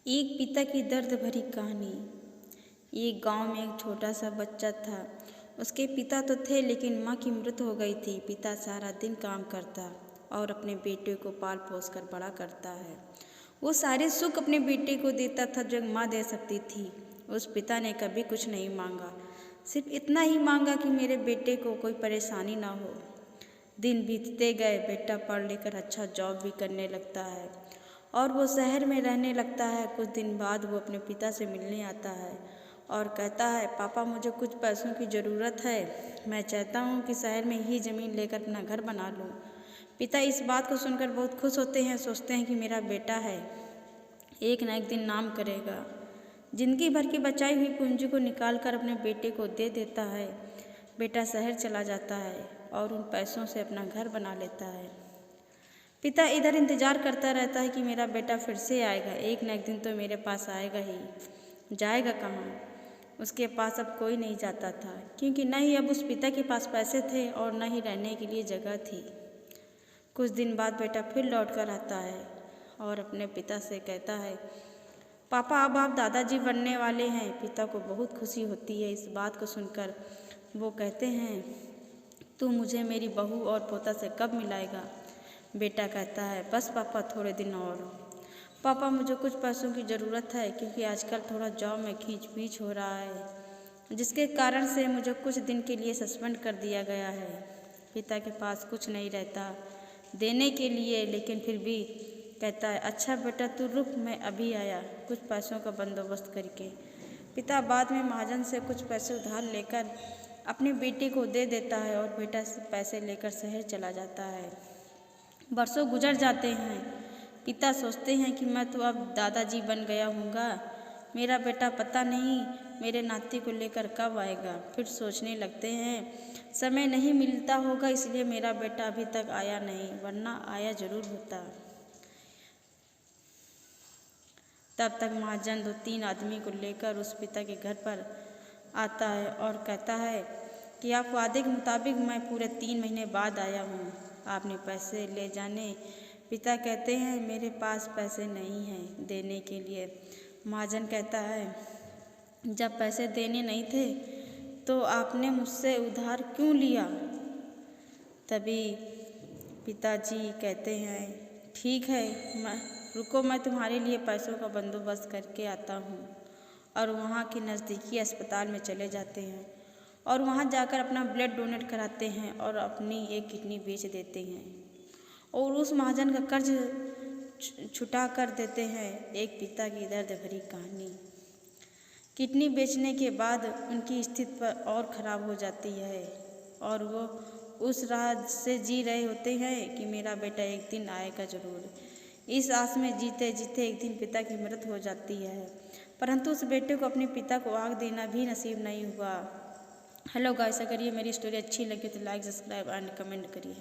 एक पिता की दर्द भरी कहानी। एक गांव में एक छोटा सा बच्चा था। उसके पिता तो थे लेकिन माँ की मृत्यु हो गई थी। पिता सारा दिन काम करता और अपने बेटे को पाल पोस कर बड़ा करता है। वो सारे सुख अपने बेटे को देता था जो माँ दे सकती थी। उस पिता ने कभी कुछ नहीं मांगा, सिर्फ इतना ही मांगा कि मेरे बेटे को कोई परेशानी ना हो। दिन बीतते गए, बेटा पढ़ लिखकर अच्छा जॉब भी करने लगता है और वो शहर में रहने लगता है। कुछ दिन बाद वो अपने पिता से मिलने आता है और कहता है, पापा मुझे कुछ पैसों की ज़रूरत है। मैं चाहता हूँ कि शहर में ही ज़मीन लेकर अपना घर बना लूँ। पिता इस बात को सुनकर बहुत खुश होते हैं, सोचते हैं कि मेरा बेटा है, एक न एक दिन नाम करेगा। जिंदगी भर की बचाई हुई पूंजी को निकाल कर अपने बेटे को दे देता है। बेटा शहर चला जाता है और उन पैसों से अपना घर बना लेता है। पिता इधर इंतज़ार करता रहता है कि मेरा बेटा फिर से आएगा, एक न एक दिन तो मेरे पास आएगा ही। जाएगा कहाँ? उसके पास अब कोई नहीं जाता था, क्योंकि न ही अब उस पिता के पास पैसे थे और न ही रहने के लिए जगह थी। कुछ दिन बाद बेटा फिर लौट कर आता है और अपने पिता से कहता है, पापा अब आप दादाजी बनने वाले हैं। पिता को बहुत खुशी होती है इस बात को सुनकर। वो कहते हैं, तू मुझे मेरी बहू और पोता से कब मिलाएगा? बेटा कहता है, बस पापा थोड़े दिन और। पापा मुझे कुछ पैसों की ज़रूरत है, क्योंकि आजकल थोड़ा जॉब में खींच पीच हो रहा है, जिसके कारण से मुझे कुछ दिन के लिए सस्पेंड कर दिया गया है। पिता के पास कुछ नहीं रहता देने के लिए, लेकिन फिर भी कहता है, अच्छा बेटा तू रुक, मैं अभी आया कुछ पैसों का बंदोबस्त करके। पिता बाद में महाजन से कुछ पैसे उधार लेकर अपने बेटे को दे देता है और बेटा पैसे लेकर शहर चला जाता है। बरसों गुजर जाते हैं। पिता सोचते हैं कि मैं तो अब दादाजी बन गया हूँगा, मेरा बेटा पता नहीं मेरे नाती को लेकर कब आएगा। फिर सोचने लगते हैं, समय नहीं मिलता होगा इसलिए मेरा बेटा अभी तक आया नहीं, वरना आया जरूर होता। तब तक महाजन 2-3 आदमी को लेकर उस पिता के घर पर आता है और कहता है कि आप वादे के मुताबिक मैं पूरे 3 महीने बाद आया हूँ, आपने पैसे ले जाने। पिता कहते हैं, मेरे पास पैसे नहीं हैं देने के लिए। महाजन कहता है, जब पैसे देने नहीं थे तो आपने मुझसे उधार क्यों लिया? तभी पिताजी कहते हैं, ठीक है, मैं तुम्हारे लिए पैसों का बंदोबस्त करके आता हूँ। और वहाँ के नज़दीकी अस्पताल में चले जाते हैं और वहाँ जाकर अपना ब्लड डोनेट कराते हैं और अपनी एक किडनी बेच देते हैं और उस महाजन का कर्ज छुटा कर देते हैं। एक पिता की दर्द भरी कहानी। किडनी बेचने के बाद उनकी स्थिति पर और ख़राब हो जाती है और वो उस राह से जी रहे होते हैं कि मेरा बेटा एक दिन आएगा ज़रूर। इस आस में जीते जीते एक दिन पिता की मृत्यु हो जाती है, परंतु उस बेटे को अपने पिता को आग देना भी नसीब नहीं हुआ। हेलो गाइस, अगर ये मेरी स्टोरी अच्छी लगी तो लाइक, सब्सक्राइब एंड कमेंट करिए।